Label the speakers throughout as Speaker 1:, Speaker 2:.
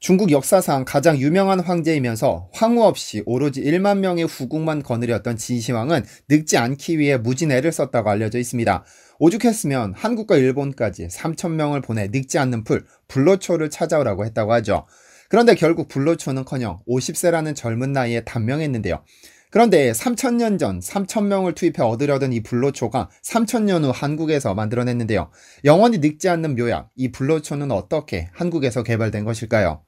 Speaker 1: 중국 역사상 가장 유명한 황제이면서 황후 없이 오로지 1만 명의 후궁만 거느렸던 진시황은 늙지 않기 위해 무진애를 썼다고 알려져 있습니다. 오죽했으면 한국과 일본까지 3,000명을 보내 늙지 않는 불로초를 찾아오라고 했다고 하죠. 그런데 결국 불로초는커녕 50세라는 젊은 나이에 단명했는데요. 그런데 3,000년 전 3,000명을 투입해 얻으려던 이 불로초가 3,000년 후 한국에서 만들어냈는데요. 영원히 늙지 않는 묘약, 이 불로초는 어떻게 한국에서 개발된 것일까요?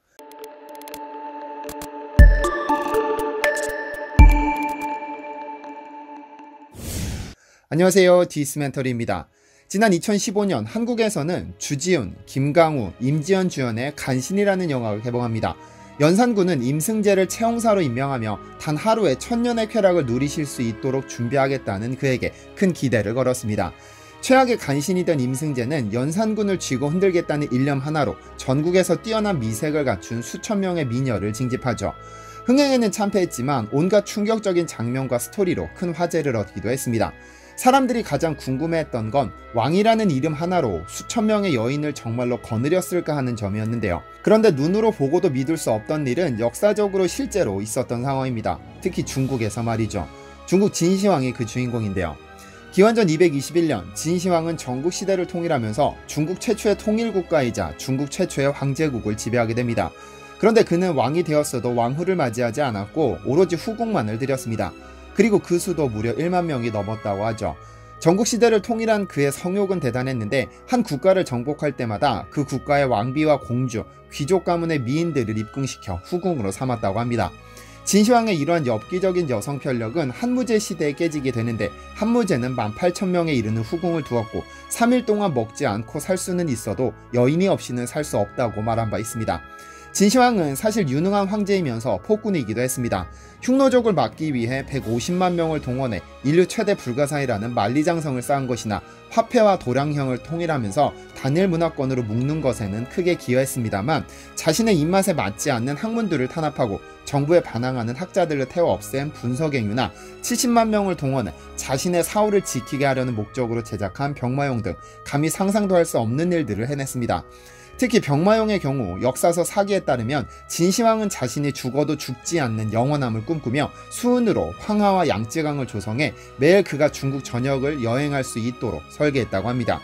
Speaker 1: 안녕하세요, 디스멘터리입니다. 지난 2015년 한국에서는 주지훈, 김강우, 임지연 주연의 간신이라는 영화가 개봉합니다. 연산군은 임승재를 최용사로 임명하며 단 하루에 1,000년의 쾌락을 누리실 수 있도록 준비하겠다는 그에게 큰 기대를 걸었습니다. 최악의 간신이 된 임승재는 연산군을 쥐고 흔들겠다는 일념 하나로 전국에서 뛰어난 미색을 갖춘 수천 명의 미녀를 징집하죠. 흥행에는 참패했지만 온갖 충격적인 장면과 스토리로 큰 화제를 얻기도 했습니다. 사람들이 가장 궁금해했던 건 왕이라는 이름 하나로 수천 명의 여인을 정말로 거느렸을까 하는 점이었는데요. 그런데 눈으로 보고도 믿을 수 없던 일은 역사적으로 실제로 있었던 상황입니다. 특히 중국에서 말이죠. 중국 진시황이 그 주인공인데요. 기원전 221년 진시황은 전국시대를 통일하면서 중국 최초의 통일국가이자 중국 최초의 황제국을 지배하게 됩니다. 그런데 그는 왕이 되었어도 왕후를 맞이하지 않았고 오로지 후궁만을 들였습니다. 그리고 그 수도 무려 1만 명이 넘었다고 하죠. 전국시대를 통일한 그의 성욕은 대단했는데 한 국가를 정복할 때마다 그 국가의 왕비와 공주, 귀족 가문의 미인들을 입궁시켜 후궁으로 삼았다고 합니다. 진시황의 이러한 엽기적인 여성 편력은 한무제 시대에 깨지게 되는데 한무제는 18,000명에 이르는 후궁을 두었고 3일 동안 먹지 않고 살 수는 있어도 여인이 없이는 살 수 없다고 말한 바 있습니다. 진시황은 사실 유능한 황제이면서 폭군이기도 했습니다. 흉노족을 막기 위해 150만 명을 동원해 인류 최대 불가사의라는 만리장성을 쌓은 것이나 화폐와 도량형을 통일하면서 단일 문화권으로 묶는 것에는 크게 기여했습니다만 자신의 입맛에 맞지 않는 학문들을 탄압하고 정부에 반항하는 학자들을 태워 없앤 분서갱유나 70만 명을 동원해 자신의 사후를 지키게 하려는 목적으로 제작한 병마용 등 감히 상상도 할 수 없는 일들을 해냈습니다. 특히 병마용의 경우 역사서 사기에 따르면 진시황은 자신이 죽어도 죽지 않는 영원함을 꿈꾸며 수은으로 황하와 양쯔강을 조성해 매일 그가 중국 전역을 여행할 수 있도록 설계했다고 합니다.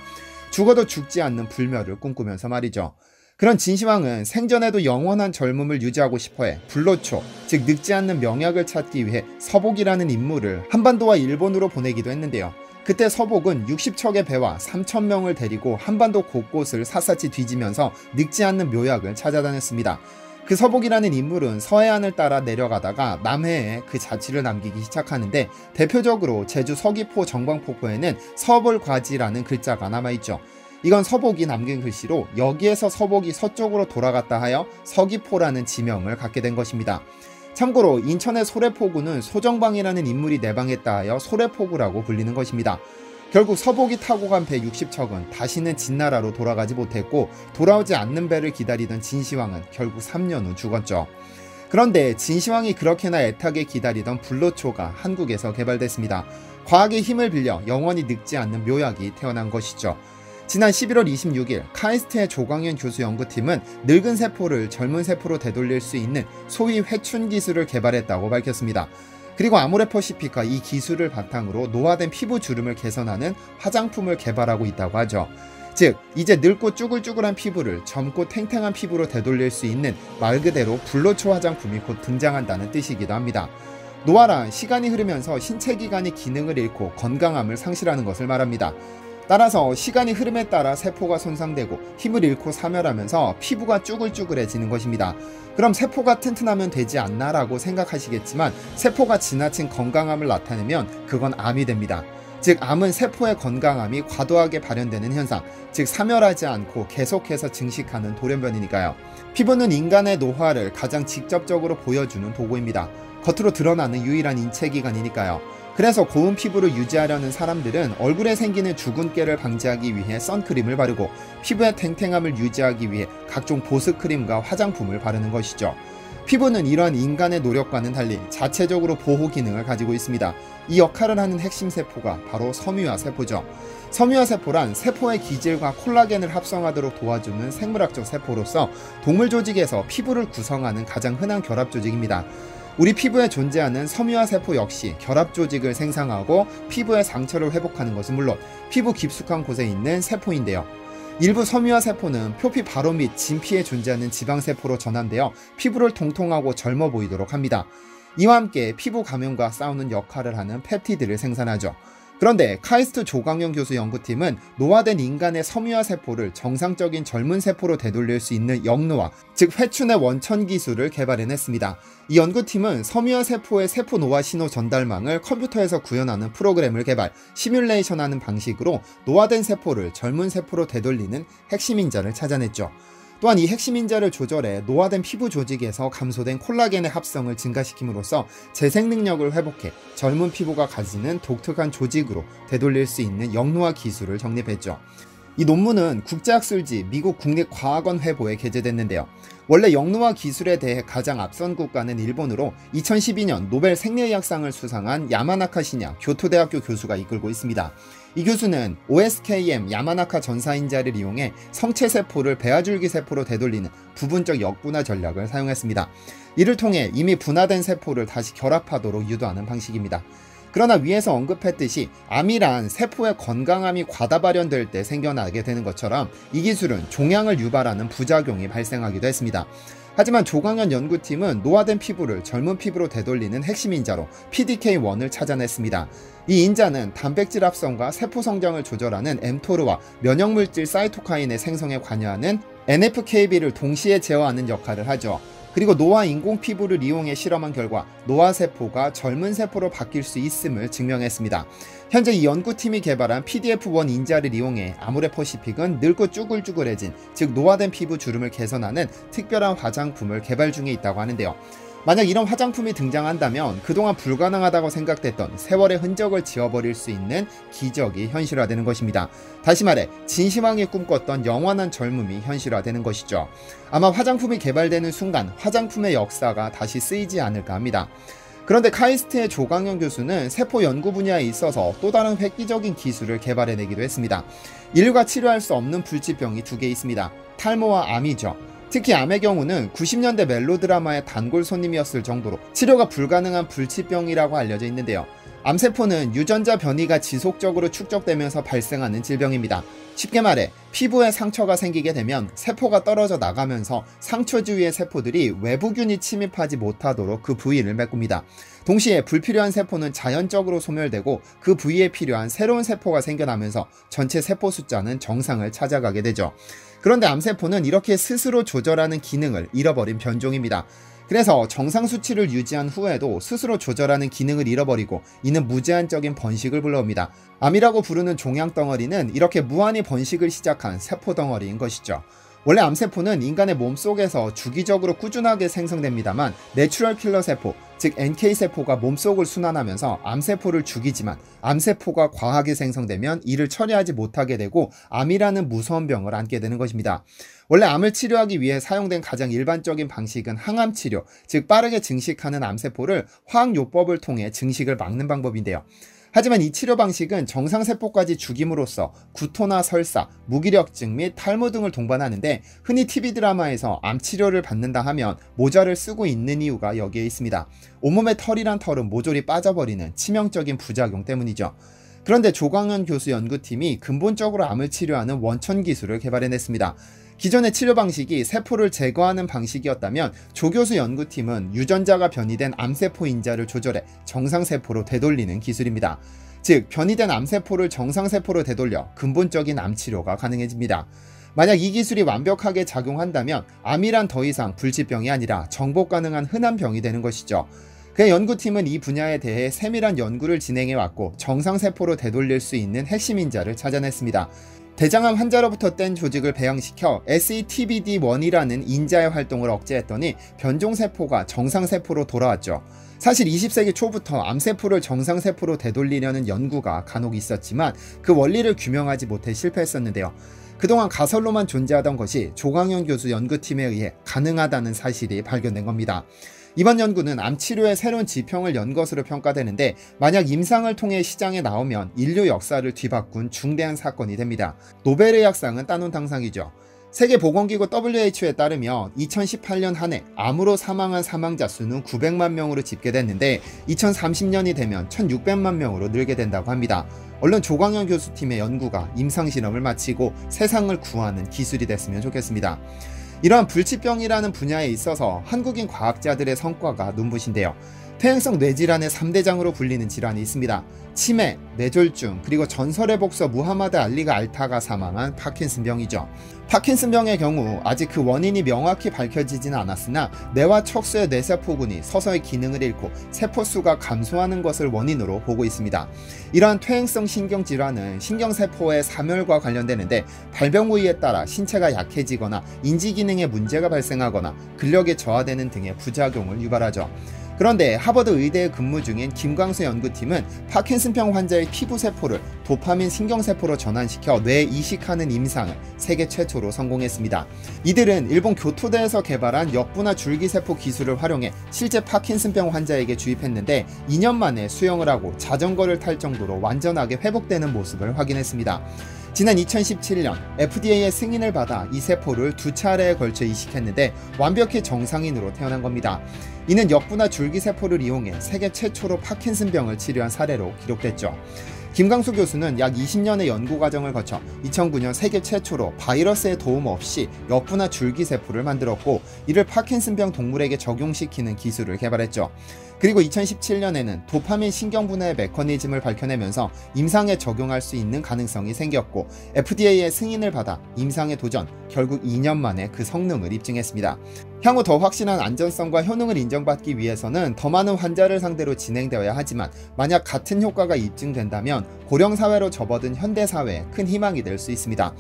Speaker 1: 죽어도 죽지 않는 불멸을 꿈꾸면서 말이죠. 그런 진시황은 생전에도 영원한 젊음을 유지하고 싶어해 불로초, 즉 늙지 않는 명약을 찾기 위해 서복이라는 인물을 한반도와 일본으로 보내기도 했는데요. 그때 서복은 60척의 배와 3,000명을 데리고 한반도 곳곳을 샅샅이 뒤지면서 늙지 않는 묘약을 찾아다녔습니다. 그 서복이라는 인물은 서해안을 따라 내려가다가 남해에 그 자취를 남기기 시작하는데 대표적으로 제주 서귀포 정광폭포에는 서벌과지라는 글자가 남아있죠. 이건 서복이 남긴 글씨로 여기에서 서복이 서쪽으로 돌아갔다 하여 서귀포라는 지명을 갖게 된 것입니다. 참고로 인천의 소래포구는 소정방이라는 인물이 내방했다 하여 소래포구라고 불리는 것입니다. 결국 서복이 타고 간 배 60척은 다시는 진나라로 돌아가지 못했고 돌아오지 않는 배를 기다리던 진시황은 결국 3년 후 죽었죠. 그런데 진시황이 그렇게나 애타게 기다리던 불로초가 한국에서 개발됐습니다. 과학의 힘을 빌려 영원히 늙지 않는 묘약이 태어난 것이죠. 지난 11월 26일 카이스트의 조광현 교수 연구팀은 늙은 세포를 젊은 세포로 되돌릴 수 있는 소위 회춘 기술을 개발했다고 밝혔습니다. 그리고 아모레퍼시픽과 이 기술을 바탕으로 노화된 피부 주름을 개선하는 화장품을 개발하고 있다고 하죠. 즉 이제 늙고 쭈글쭈글한 피부를 젊고 탱탱한 피부로 되돌릴 수 있는 말 그대로 불로초 화장품이 곧 등장한다는 뜻이기도 합니다. 노화란 시간이 흐르면서 신체 기관이 기능을 잃고 건강함을 상실하는 것을 말합니다. 따라서 시간이 흐름에 따라 세포가 손상되고 힘을 잃고 사멸하면서 피부가 쭈글쭈글해지는 것입니다. 그럼 세포가 튼튼하면 되지 않나 라고 생각하시겠지만 세포가 지나친 건강함을 나타내면 그건 암이 됩니다. 즉 암은 세포의 건강함이 과도하게 발현되는 현상, 즉 사멸하지 않고 계속해서 증식하는 돌연변이니까요. 피부는 인간의 노화를 가장 직접적으로 보여주는 도구입니다. 겉으로 드러나는 유일한 인체기관이니까요. 그래서 고운 피부를 유지하려는 사람들은 얼굴에 생기는 주근깨를 방지하기 위해 선크림을 바르고 피부의 탱탱함을 유지하기 위해 각종 보습크림과 화장품을 바르는 것이죠. 피부는 이러한 인간의 노력과는 달리 자체적으로 보호 기능을 가지고 있습니다. 이 역할을 하는 핵심 세포가 바로 섬유화 세포죠. 섬유화세포란 세포의 기질과 콜라겐을 합성하도록 도와주는 생물학적 세포로서 동물 조직에서 피부를 구성하는 가장 흔한 결합 조직입니다. 우리 피부에 존재하는 섬유화세포 역시 결합 조직을 생성하고 피부의 상처를 회복하는 것은 물론 피부 깊숙한 곳에 있는 세포인데요. 일부 섬유화세포는 표피 바로 밑 진피에 존재하는 지방세포로 전환되어 피부를 통통하고 젊어 보이도록 합니다. 이와 함께 피부 감염과 싸우는 역할을 하는 펩티드를 생산하죠. 그런데 카이스트 조광현 교수 연구팀은 노화된 인간의 섬유화세포를 정상적인 젊은 세포로 되돌릴 수 있는 역노화, 즉 회춘의 원천 기술을 개발해냈습니다. 이 연구팀은 섬유화세포의 세포 노화 신호 전달망을 컴퓨터에서 구현하는 프로그램을 개발, 시뮬레이션하는 방식으로 노화된 세포를 젊은 세포로 되돌리는 핵심 인자를 찾아냈죠. 또한 이 핵심 인자를 조절해 노화된 피부 조직에서 감소된 콜라겐의 합성을 증가시킴으로써 재생 능력을 회복해 젊은 피부가 가지는 독특한 조직으로 되돌릴 수 있는 역노화 기술을 정립했죠. 이 논문은 국제학술지 미국 국립과학원 회보에 게재됐는데요. 원래 역노화 기술에 대해 가장 앞선 국가는 일본으로 2012년 노벨 생리의학상을 수상한 야마나카 시냐 교토대학교 교수가 이끌고 있습니다. 이 교수는 OSKM 야마나카 전사인자를 이용해 성체세포를 배아줄기세포로 되돌리는 부분적 역분화 전략을 사용했습니다. 이를 통해 이미 분화된 세포를 다시 결합하도록 유도하는 방식입니다. 그러나 위에서 언급했듯이 암이란 세포의 건강함이 과다 발현될 때 생겨나게 되는 것처럼 이 기술은 종양을 유발하는 부작용이 발생하기도 했습니다. 하지만 조광현 연구팀은 노화된 피부를 젊은 피부로 되돌리는 핵심 인자로 PDK1을 찾아냈습니다. 이 인자는 단백질 합성과 세포 성장을 조절하는 mTOR와 면역물질 사이토카인의 생성에 관여하는 NFKB를 동시에 제어하는 역할을 하죠. 그리고 노화 인공 피부를 이용해 실험한 결과 노화세포가 젊은 세포로 바뀔 수 있음을 증명했습니다. 현재 이 연구팀이 개발한 PDF1 인자를 이용해 아모레퍼시픽은 늙고 쭈글쭈글해진, 즉 노화된 피부 주름을 개선하는 특별한 화장품을 개발 중에 있다고 하는데요. 만약 이런 화장품이 등장한다면 그동안 불가능하다고 생각됐던 세월의 흔적을 지워버릴 수 있는 기적이 현실화되는 것입니다. 다시 말해 진시황이 꿈꿨던 영원한 젊음이 현실화되는 것이죠. 아마 화장품이 개발되는 순간 화장품의 역사가 다시 쓰이지 않을까 합니다. 그런데 카이스트의 조광현 교수는 세포 연구 분야에 있어서 또 다른 획기적인 기술을 개발해내기도 했습니다. 인류가 치료할 수 없는 불치병이 두 개 있습니다. 탈모와 암이죠. 특히 암의 경우는 90년대 멜로드라마의 단골 손님이었을 정도로 치료가 불가능한 불치병이라고 알려져 있는데요. 암세포는 유전자 변이가 지속적으로 축적되면서 발생하는 질병입니다. 쉽게 말해 피부에 상처가 생기게 되면 세포가 떨어져 나가면서 상처 주위의 세포들이 외부균이 침입하지 못하도록 그 부위를 메꿉니다. 동시에 불필요한 세포는 자연적으로 소멸되고 그 부위에 필요한 새로운 세포가 생겨나면서 전체 세포 숫자는 정상을 찾아가게 되죠. 그런데 암세포는 이렇게 스스로 조절하는 기능을 잃어버린 변종입니다. 그래서 정상 수치를 유지한 후에도 스스로 조절하는 기능을 잃어버리고 이는 무제한적인 번식을 불러옵니다. 암이라고 부르는 종양덩어리는 이렇게 무한히 번식을 시작한 세포덩어리인 것이죠. 원래 암세포는 인간의 몸속에서 주기적으로 꾸준하게 생성됩니다만 내추럴 킬러 세포, 즉 NK세포가 몸속을 순환하면서 암세포를 죽이지만 암세포가 과하게 생성되면 이를 처리하지 못하게 되고 암이라는 무서운 병을 안게 되는 것입니다. 원래 암을 치료하기 위해 사용된 가장 일반적인 방식은 항암치료, 즉 빠르게 증식하는 암세포를 화학요법을 통해 증식을 막는 방법인데요. 하지만 이 치료 방식은 정상세포까지 죽임으로써 구토나 설사, 무기력증 및 탈모 등을 동반하는데 흔히 TV 드라마에서 암치료를 받는다 하면 모자를 쓰고 있는 이유가 여기에 있습니다. 온몸에 털이란 털은 모조리 빠져버리는 치명적인 부작용 때문이죠. 그런데 조광현 교수 연구팀이 근본적으로 암을 치료하는 원천 기술을 개발해냈습니다. 기존의 치료 방식이 세포를 제거하는 방식이었다면 조 교수 연구팀은 유전자가 변이된 암세포 인자를 조절해 정상세포로 되돌리는 기술입니다. 즉 변이된 암세포를 정상세포로 되돌려 근본적인 암치료가 가능해집니다. 만약 이 기술이 완벽하게 작용한다면 암이란 더 이상 불치병이 아니라 정복 가능한 흔한 병이 되는 것이죠. 그의 연구팀은 이 분야에 대해 세밀한 연구를 진행해왔고 정상세포로 되돌릴 수 있는 핵심 인자를 찾아냈습니다. 대장암 환자로부터 뗀 조직을 배양시켜 SETBD1이라는 인자의 활동을 억제했더니 변종세포가 정상세포로 돌아왔죠. 사실 20세기 초부터 암세포를 정상세포로 되돌리려는 연구가 간혹 있었지만 그 원리를 규명하지 못해 실패했었는데요. 그동안 가설로만 존재하던 것이 조광현 교수 연구팀에 의해 가능하다는 사실이 발견된 겁니다. 이번 연구는 암 치료의 새로운 지평을 연 것으로 평가되는데, 만약 임상을 통해 시장에 나오면 인류 역사를 뒤바꾼 중대한 사건이 됩니다. 노벨의학상은 따놓은 당상이죠. 세계보건기구 WHO에 따르면 2018년 한 해 암으로 사망한 사망자 수는 900만 명으로 집계됐는데 2030년이 되면 1600만 명으로 늘게 된다고 합니다. 얼른 조광현 교수팀의 연구가 임상실험을 마치고 세상을 구하는 기술이 됐으면 좋겠습니다. 이러한 불치병이라는 분야에 있어서 한국인 과학자들의 성과가 눈부신데요. 퇴행성 뇌질환의 3대장으로 불리는 질환이 있습니다. 치매, 뇌졸중, 그리고 전설의 복서 무하마드 알리가 알타가 사망한 파킨슨병이죠. 파킨슨병의 경우 아직 그 원인이 명확히 밝혀지지는 않았으나 뇌와 척수의 뇌세포군이 서서히 기능을 잃고 세포수가 감소하는 것을 원인으로 보고 있습니다. 이러한 퇴행성 신경질환은 신경세포의 사멸과 관련되는데, 발병 부위에 따라 신체가 약해지거나 인지기능에 문제가 발생하거나 근력이 저하되는 등의 부작용을 유발하죠. 그런데 하버드 의대에 근무 중인 김광수 연구팀은 파킨슨병 환자의 피부세포를 도파민 신경세포로 전환시켜 뇌에 이식하는 임상을 세계 최초로 성공했습니다. 이들은 일본 교토대에서 개발한 역분화 줄기세포 기술을 활용해 실제 파킨슨병 환자에게 주입했는데 2년 만에 수영을 하고 자전거를 탈 정도로 완전하게 회복되는 모습을 확인했습니다. 지난 2017년 FDA의 승인을 받아 이 세포를 2차례에 걸쳐 이식했는데 완벽히 정상인으로 태어난 겁니다. 이는 역분화 줄기세포를 이용해 세계 최초로 파킨슨병을 치료한 사례로 기록됐죠. 김광수 교수는 약 20년의 연구 과정을 거쳐 2009년 세계 최초로 바이러스의 도움 없이 역분화 줄기세포를 만들었고, 이를 파킨슨병 동물에게 적용시키는 기술을 개발했죠. 그리고 2017년에는 도파민 신경분해의 메커니즘을 밝혀내면서 임상에 적용할 수 있는 가능성이 생겼고, FDA의 승인을 받아 임상에 도전, 결국 2년 만에 그 성능을 입증했습니다. 향후 더 확실한 안전성과 효능을 인정받기 위해서는 더 많은 환자를 상대로 진행되어야 하지만, 만약 같은 효과가 입증된다면 고령사회로 접어든 현대사회에 큰 희망이 될 수 있습니다.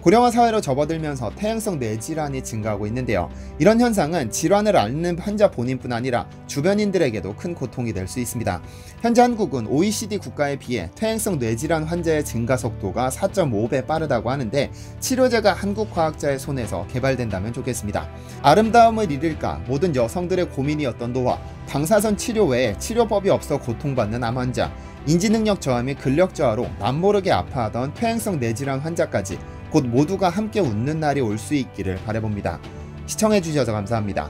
Speaker 1: 고령화 사회로 접어들면서 퇴행성 뇌질환이 증가하고 있는데요. 이런 현상은 질환을 앓는 환자 본인뿐 아니라 주변인들에게도 큰 고통이 될 수 있습니다. 현재 한국은 OECD 국가에 비해 퇴행성 뇌질환 환자의 증가 속도가 4.5배 빠르다고 하는데, 치료제가 한국 과학자의 손에서 개발된다면 좋겠습니다. 아름다움을 잃을까 모든 여성들의 고민이었던 노화, 방사선 치료 외에 치료법이 없어 고통받는 암 환자, 인지능력 저하 및 근력 저하로 남모르게 아파하던 퇴행성 뇌질환 환자까지 곧 모두가 함께 웃는 날이 올 수 있기를 바라봅니다. 시청해주셔서 감사합니다.